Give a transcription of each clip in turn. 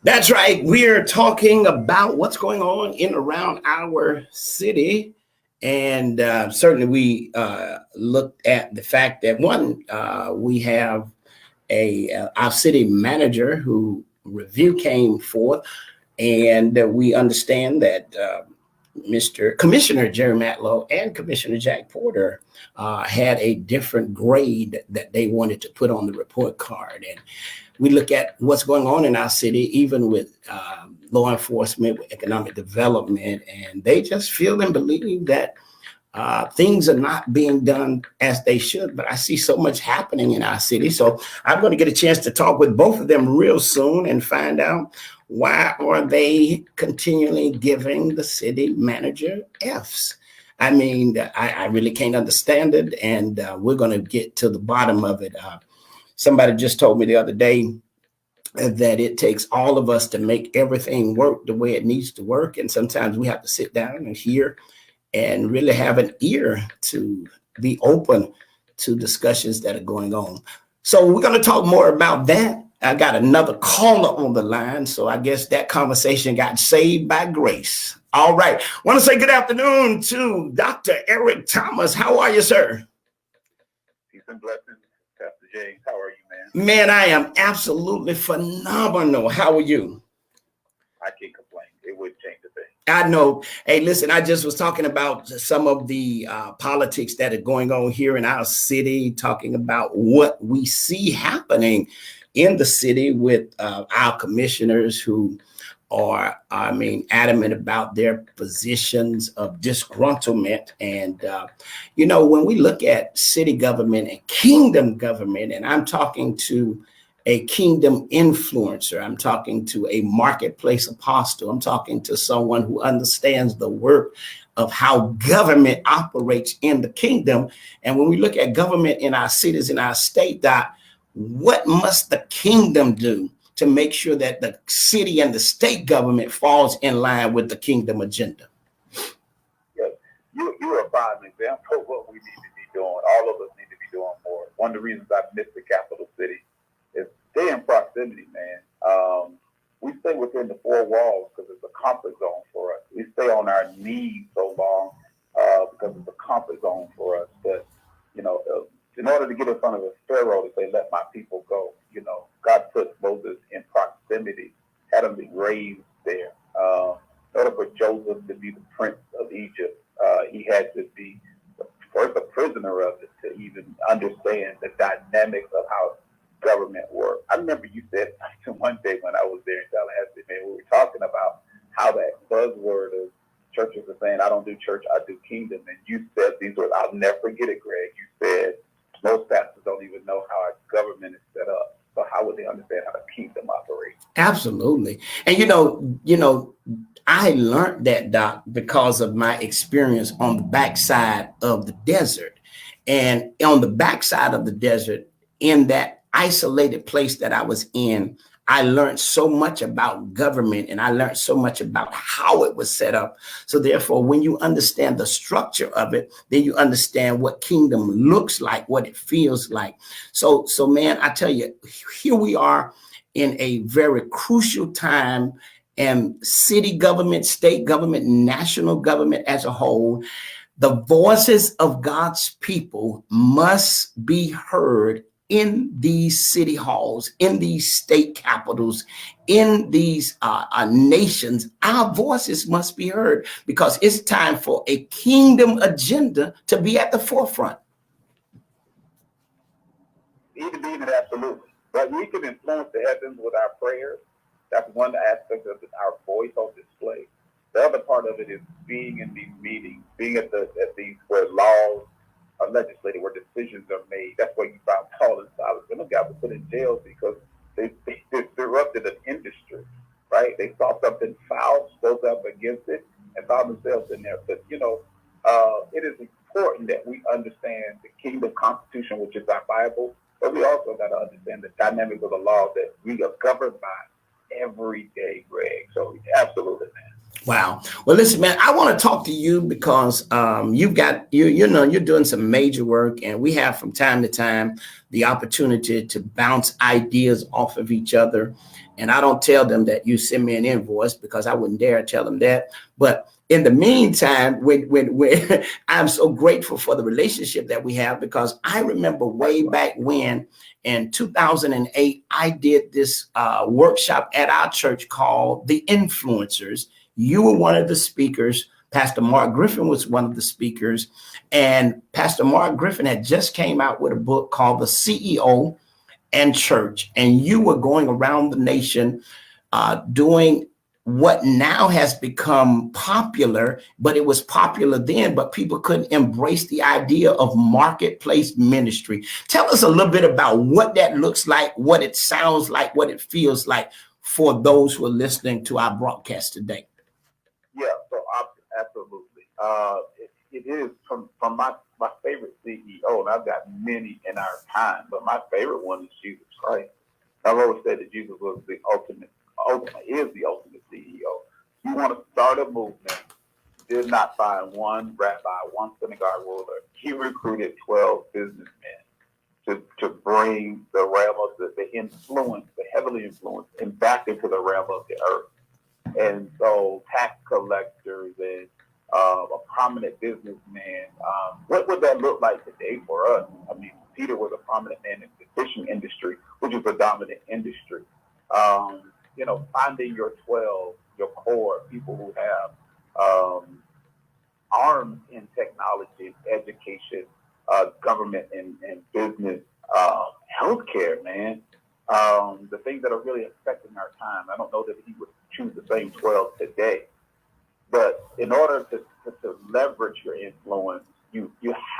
That's right. We're talking about what's going on in around our city. And certainly we looked at the fact that one, we have our city manager who review came forth, and we understand that Mr. Commissioner Jerry Matlow and Commissioner Jack Porter had a different grade that they wanted to put on the report card. And we look at what's going on in our city, even with law enforcement, with economic development, and they just feel and believe that things are not being done as they should. But I see so much happening in our city. So I'm going to get a chance to talk with both of them real soon and find out why are they continually giving the city manager Fs. I mean, I really can't understand it, and we're going to get to the bottom of it. Somebody just told me the other day that it takes all of us to make everything work the way it needs to work. And sometimes we have to sit down and hear and really have an ear to be open to discussions that are going on. So we're going to talk more about that. I got another caller on the line, so I guess that conversation got saved by grace. All right. Want to say good afternoon to Dr. Eric Thomas. How are you, sir? Peace and blessings, Pastor James. How are you, man? Man, I am absolutely phenomenal. How are you? I can't complain. It wouldn't change a thing. I know. Hey, listen, I just was talking about some of the politics that are going on here in our city, talking about what we see happening in the city with our commissioners who are, I mean, adamant about their positions of disgruntlement. And, when we look at city government and kingdom government, and I'm talking to a kingdom influencer, I'm talking to a marketplace apostle, I'm talking to someone who understands the work of how government operates in the kingdom. And when we look at government in our cities, in our state, what must the kingdom do to make sure that the city and the state government falls in line with the kingdom agenda? Yes, you're a prime example of what we need to be doing. All of us need to be doing more. One of the reasons I miss the capital city is stay in proximity, man. We stay within the four walls because it's a comfort zone for us. We stay on our knees so long because it's a comfort zone for us. But, in order to get in front of a Pharaoh to say, let my people go, God put Moses in proximity, had him be raised there. In order for Joseph to be the prince of Egypt, he had to be first a prisoner of it to even understand the dynamics of how government works. I remember you said one day when I was there in Tallahassee, man, we were talking about how that buzzword of churches are saying, I don't do church, I do kingdom. And you said these words, I'll never forget it, Greg. You said, most pastors don't even know how our government is set up. So how would they understand how the kingdom operates? Absolutely. And I learned that, Doc, because of my experience on the backside of the desert. And on the backside of the desert, in that isolated place that I was in, I learned so much about government, and I learned so much about how it was set up. So therefore, when you understand the structure of it, then you understand what kingdom looks like, what it feels like. So man, I tell you, here we are in a very crucial time, and city government, state government, national government as a whole, the voices of God's people must be heard in these city halls, in these state capitals, in these nations. Our voices must be heard because it's time for a kingdom agenda to be at the forefront. Even absolutely. But we can influence the heavens with our prayers. That's one aspect of it, our voice on display. The other part of it is being in these meetings, being at these where laws are legislated, where decisions are made. That's where you found Paul and Silas. They got to put in jail because they disrupted an industry, right? They saw something foul, spoke up against it, and found themselves in there. But it is important that we understand the kingdom constitution, which is our Bible, but we also got to understand the dynamics of the law that we are governed by every day, Greg. So absolutely, man. Wow. Well, listen, man, I want to talk to you because you've got you're doing some major work, and we have from time to time the opportunity to bounce ideas off of each other. And I don't tell them that you send me an invoice because I wouldn't dare tell them that. But in the meantime, when I'm so grateful for the relationship that we have, because I remember way back when in 2008, I did this workshop at our church called The Influencers. You were one of the speakers. Pastor Mark Griffin was one of the speakers. And Pastor Mark Griffin had just came out with a book called The CEO and Church. And you were going around the nation doing what now has become popular, but it was popular then, but people couldn't embrace the idea of marketplace ministry. Tell us a little bit about what that looks like, what it sounds like, what it feels like for those who are listening to our broadcast today. Yeah, so absolutely. It is from my favorite CEO, and I've got many in our time, but my favorite one is Jesus Christ. I've always said that Jesus was the ultimate CEO. You want to start a movement, did not find one rabbi, one synagogue ruler. He recruited 12 businessmen to bring the realm of the influence, the heavily influenced, and back into the realm of the earth. And so tax collectors and a prominent businessman, what would that look like today for us? I mean, Peter was a prominent man in the fishing industry, which is a dominant industry. Finding your 12, your core, people who have arms in technology, education, government and business, healthcare, man. The things that are really affecting our time. I don't know that he would choose the same 12 today. But in order to leverage your influence, you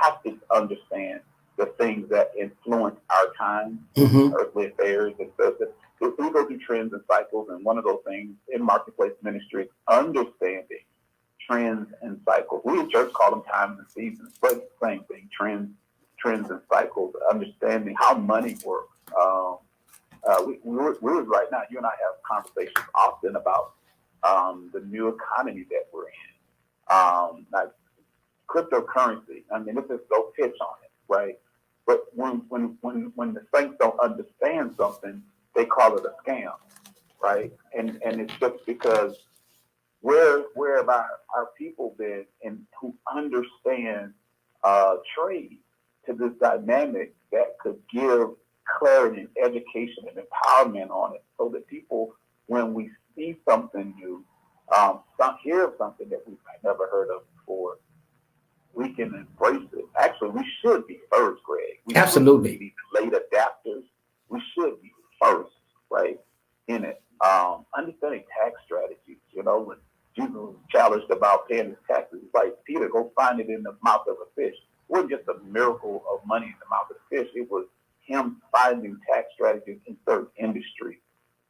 have to understand the things that influence our time, earthly affairs, and stuff. We go through trends and cycles, and one of those things in marketplace ministry is understanding trends and cycles. We in church call them times and seasons, but it's the same thing, trends and cycles, understanding how money works. We're right now, you and I have conversations often about the new economy that we're in. Like cryptocurrency. I mean, let's just go pitch on it, right? But when the saints don't understand something, they call it a scam, right? And it's just because where have our people been and who understand trade to this dynamic that could give clarity and education and empowerment on it, so that people, when we see something new, hear something that we've never heard of before, we can embrace it. Actually, we should be first, Greg. Absolutely. Be late adapters. We should be first, right, in it. Understanding tax strategies. When Jesus was challenged about paying his taxes, it's like, Peter, go find it in the mouth of a fish. It wasn't just a miracle of money in the mouth of the fish. It was him finding tax strategies in certain industries.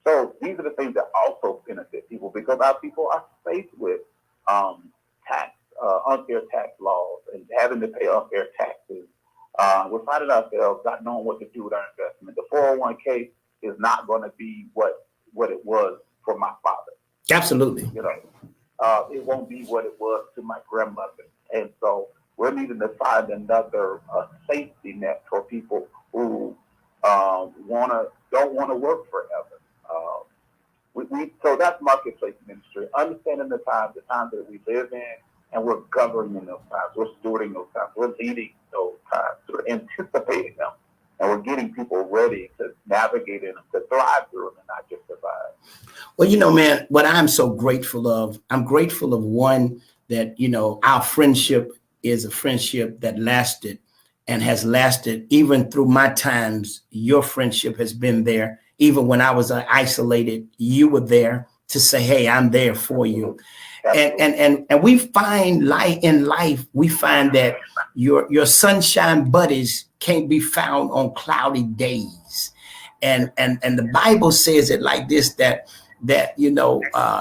So these are the things that also benefit people, because our people are faced with unfair tax laws and having to pay unfair taxes. We're finding ourselves not knowing what to do with our investment. The 401k is not going to be what it was for my father. Absolutely. It won't be what it was to my grandmother. And so we're needing to find another safety net for people who don't want to work forever. So that's marketplace ministry, understanding the times that we live in, and we're governing those times, we're stewarding those times, we're leading those times, we're anticipating them, and we're getting people ready to navigate in them, to thrive through them, and not just survive. Well, man, what I'm so grateful of, I'm grateful of one, that, our friendship is a friendship that lasted and has lasted even through my times. Your friendship has been there. Even when I was isolated, you were there to say, hey, I'm there for you. And we find in life, we find that your sunshine buddies can't be found on cloudy days. And the Bible says it like this, that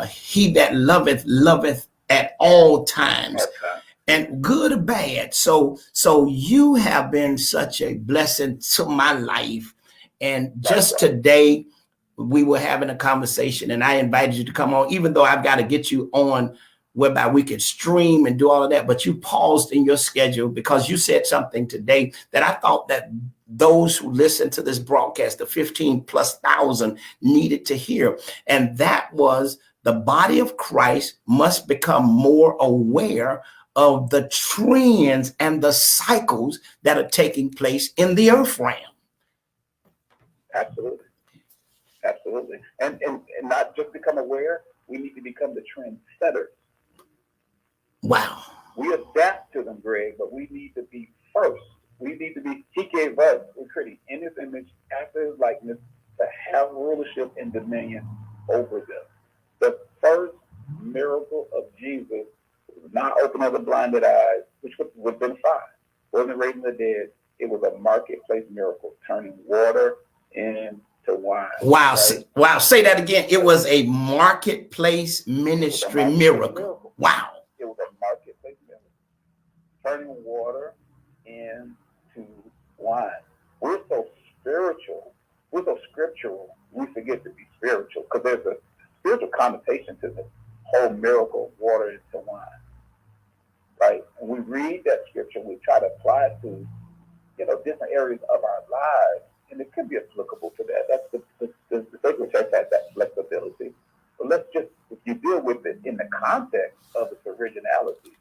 he that loveth at all times, and good or bad. So you have been such a blessing to my life. And just today, we were having a conversation and I invited you to come on, even though I've got to get you on whereby we could stream and do all of that. But you paused in your schedule because you said something today that I thought that those who listen to this broadcast, the 15,000+ needed to hear. And that was the body of Christ must become more aware of the trends and the cycles that are taking place in the earth realm. Absolutely. Absolutely. And not just become aware, we need to become the trendsetters. Wow. We adapt to them, Greg, but we need to be first. We need to be, he gave us, we're creating in his image, after his likeness, to have rulership and dominion over them. The first miracle of Jesus was not opening of the blinded eyes, which would have been fine. Wasn't raising the dead. It was a marketplace miracle, turning water into wine. Wow. Right? Wow. Say that again. It was a marketplace ministry miracle. Wow. It was a marketplace miracle. Turning water into wine. We're so spiritual. We're so scriptural. We forget to be spiritual because there's a spiritual connotation to the whole miracle of water into wine. Right? And we read that scripture, we try to apply it to, different areas of our lives, and it could be applicable to that. That's the sacred church has that flexibility. But let's just, if you deal with it in the context of its originality,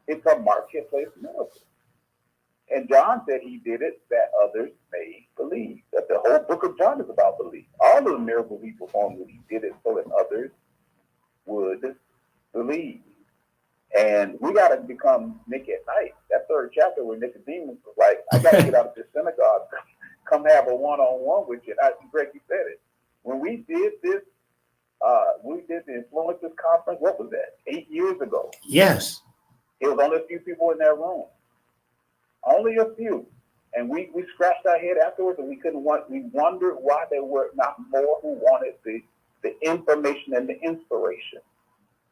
it's a marketplace miracle. And John said he did it that others may believe. That the whole book of John is about belief. All of the miracles he performed, he did it so that others would believe. And we got to become Nick at Night. That third chapter where Nicodemus was like, I got to get out of this synagogue, come have a one-on-one with you. And Greg, you said it. When we did this, we did the Influencers Conference, what was that, 8 years ago? Yes. It was only a few people in that room. Only a few. And we scratched our head afterwards and we wondered why there were not more who wanted the information and the inspiration.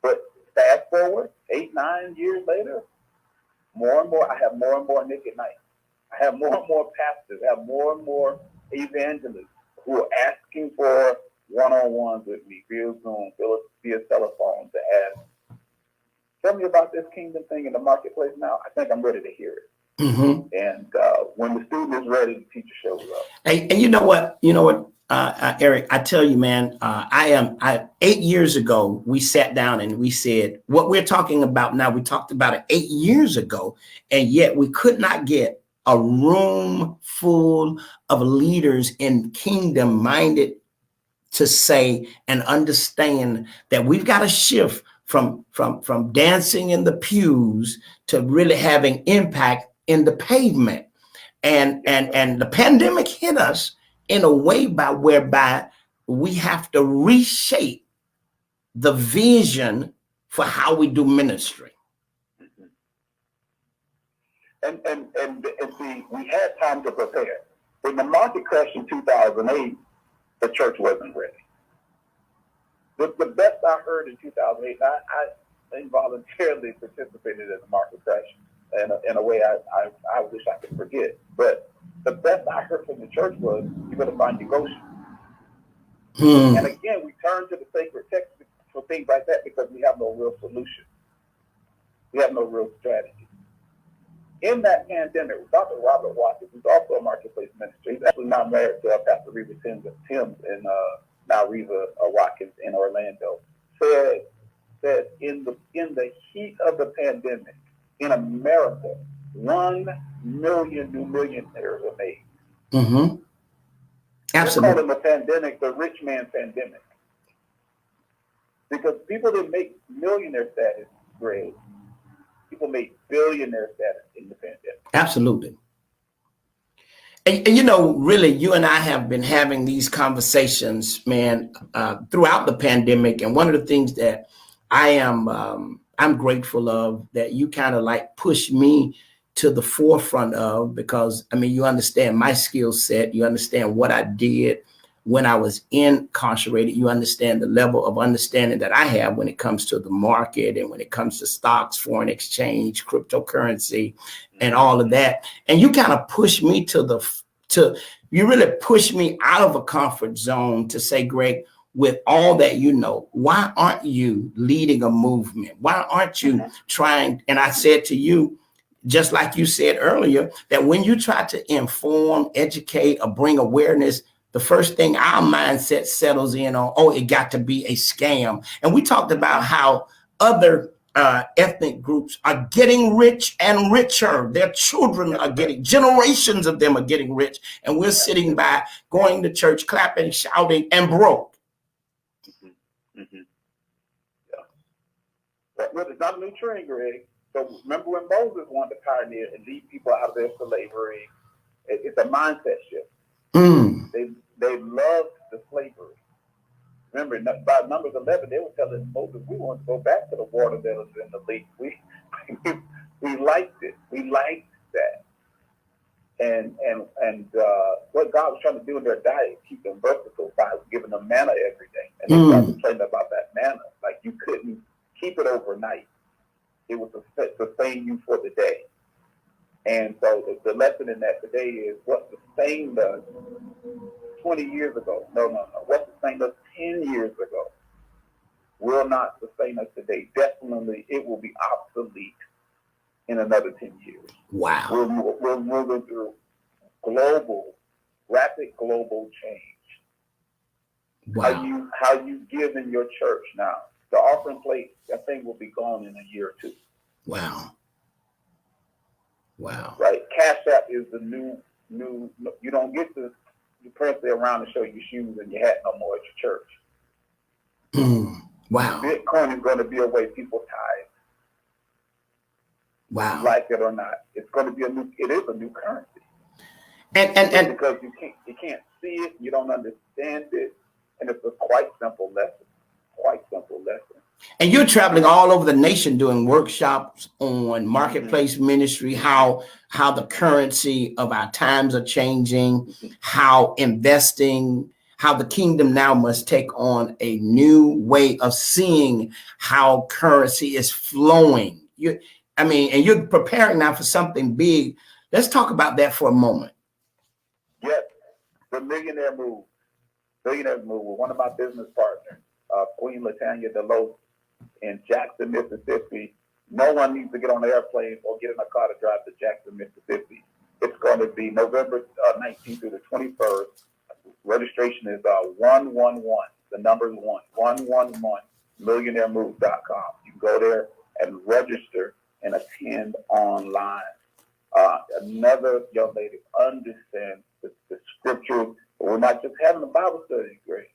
But fast forward, 8, 9 years later, more and more, I have more and more Nick at Night. I have more and more pastors, I have more and more evangelists who are asking for one-on-ones with me via Zoom, via telephone to ask, tell me about this kingdom thing in the marketplace now. I think I'm ready to hear it. Mm-hmm. And when the student is ready, the teacher shows up. And you know what, Eric, I tell you, man, 8 years ago, we sat down and we said, what we're talking about now, we talked about it 8 years ago, and yet we could not get a room full of leaders in kingdom minded to say and understand that we've got to shift from dancing in the pews to really having impact in the pavement. And the pandemic hit us in a way whereby we have to reshape the vision for how we do ministry. And see, we had time to prepare. When the market crashed in 2008, the church wasn't ready. The best I heard in 2008, I involuntarily participated in the market crash in a way I wish I could forget. But the best I heard from the church was, you're going to find devotion. And again, we turn to the sacred text for things like that because we have no real solution. We have no real strategy. In that pandemic, Dr. Robert Watkins, who's also a marketplace minister, he's actually not married to Pastor Reva Timms and now Reva Watkins in Orlando, said in the heat of the pandemic in America, 1 million new millionaires were made. Mm-hmm. Absolutely. They're calling the pandemic the rich man pandemic. Because people didn't make millionaire status, Greg. People made billionaire status in the pandemic. Absolutely. And really, you and I have been having these conversations, man, throughout the pandemic. And one of the things that I'm grateful of that you kind of like push me to the forefront of, because you understand my skill set, you understand what I did when I was incarcerated, you understand the level of understanding that I have when it comes to the market and when it comes to stocks, foreign exchange, cryptocurrency, and all of that. And you kind of push me to you really push me out of a comfort zone to say, Greg, with all that you know, why aren't you leading a movement? Why aren't you trying? And I said to you, just like you said earlier, that when you try to inform, educate, or bring awareness, the first thing our mindset settles in on, oh, it got to be a scam. And we talked about how other ethnic groups are getting rich and richer. Their children are getting, generations of them are getting rich. And we're sitting by, going to church, clapping, shouting, and broke. But it's not a new trend, Greg. So remember when Moses wanted to pioneer and lead people out of their slavery? It's a mindset shift. They loved the slavery. Remember, by Numbers 11, they were telling Moses, we want to go back to the water that was in the lake. We liked it. We liked that. And what God was trying to do in their diet, keep them versatile by giving them manna every day. And they started complaining about that manna. Like you couldn't keep it overnight. It was to sustain you for the day. And so the lesson in that today is what sustained us 20 years ago. No. What sustained us 10 years ago will not sustain us today. Definitely, it will be obsolete in another 10 years. Wow. We're moving through rapid global change. Wow. How you give in your church now. The offering plate, that thing will be gone in a year or two. Wow. Right. Cash App is the new, you don't get to press it around and show your shoes and your hat no more at your church. Wow. Bitcoin is going to be a way people tithe. Wow. Like it or not. It's going to be it is a new currency. And because you can't see it, you don't understand it, and it's a quite simple lesson. And you're traveling all over the nation doing workshops on marketplace ministry, how the currency of our times are changing, how investing, how the kingdom now must take on a new way of seeing how currency is flowing. And you're preparing now for something big. Let's talk about that for a moment. Yes, the Millionaire Move. Millionaire Move with one of my business partners, Queen Latanya DeLose in Jackson, Mississippi. No one needs to get on the airplane or get in a car to drive to Jackson, Mississippi. It's going to be November 19th through the 21st. Registration is 111. The number is 111 millionairemoves.com. You can go there and register and attend online. Another young lady understands the scriptures. We're not just having a Bible study, Greg.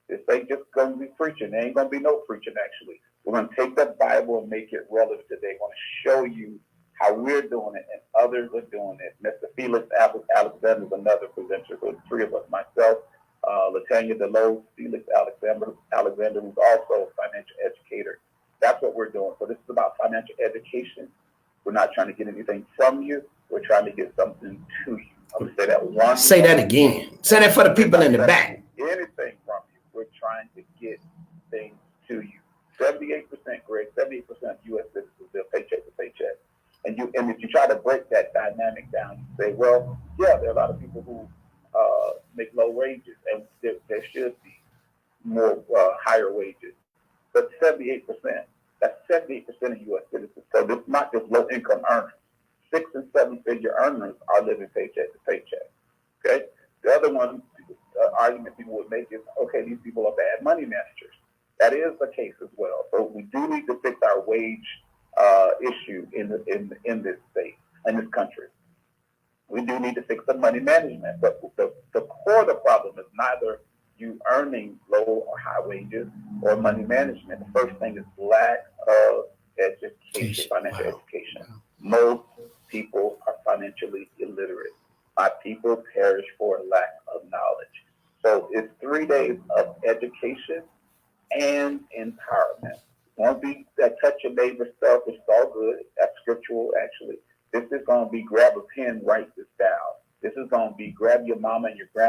This ain't just going to be preaching. There ain't going to be no preaching, actually. We're going to take the Bible and make it relevant today. We're going to show you how we're doing it and others are doing it. Mr. Felix Alexander is another presenter. So the three of us, myself, Latanya DeLose, Felix Alexander, who's also a financial educator. That's what we're doing. So this is about financial education. We're not trying to get anything from you. We're trying to get something to you. I'm going to say that one. Say that again. Say that for the people in the back. Anything from you. We're trying to get things to you. 78%, Greg, 78% of U.S. citizens live paycheck to paycheck. And if you try to break that dynamic down, you say, well, yeah, there are a lot of people who make low wages, and there should be more higher wages. But 78%, that's 78% of U.S. citizens. So this is not just low-income earners. 6- and 7-figure earners are living paycheck to paycheck. Okay? The other one argument people would make is, okay, these people are bad money managers. That is the case as well. So we do need to fix our wage issue in this state, in this country. We do need to fix the money management. But the core of the problem is neither you earning low or high wages or money management. The first thing is lack of education, financial education. Most people are financially illiterate. My people perish for lack of knowledge. So it's 3 days of education and empowerment. Won't be that touch your neighbor stuff, which is all good. That's scriptural, actually. This is going to be grab a pen, write this down. This is going to be grab your mama and your grandma